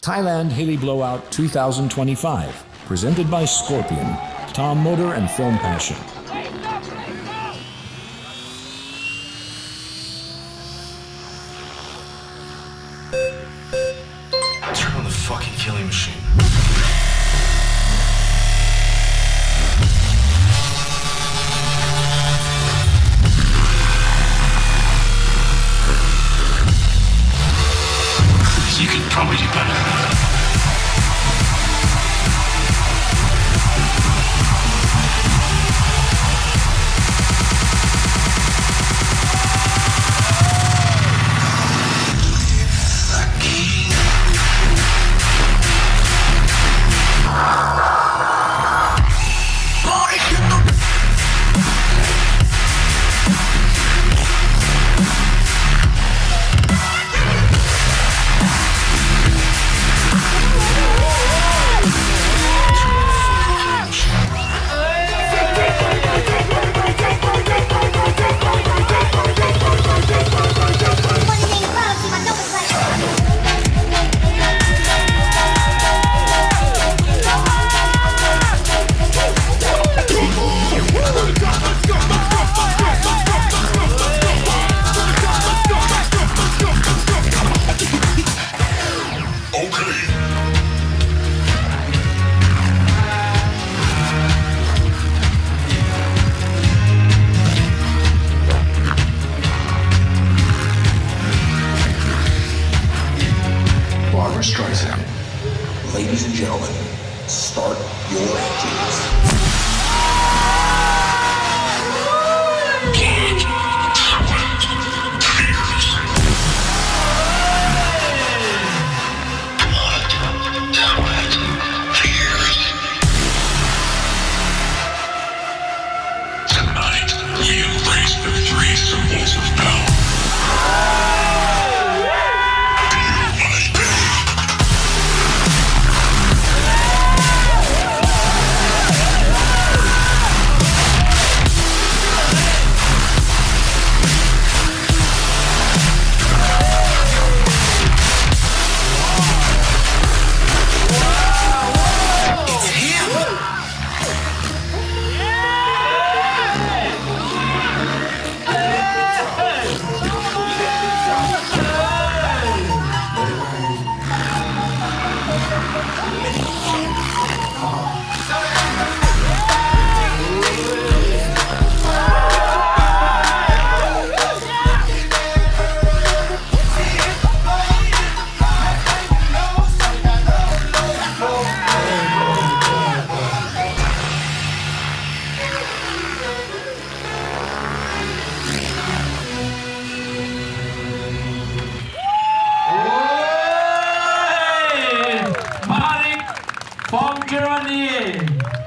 Thailand Heli Blowout 2025, presented by Scorpion, Tom Motor and Film Passion. Turn on the fucking killing machine. You could probably do better than that. Strikes out. Ladies and gentlemen, start your engines. Tonight, we embrace the three symbols of power. Marik from Germany.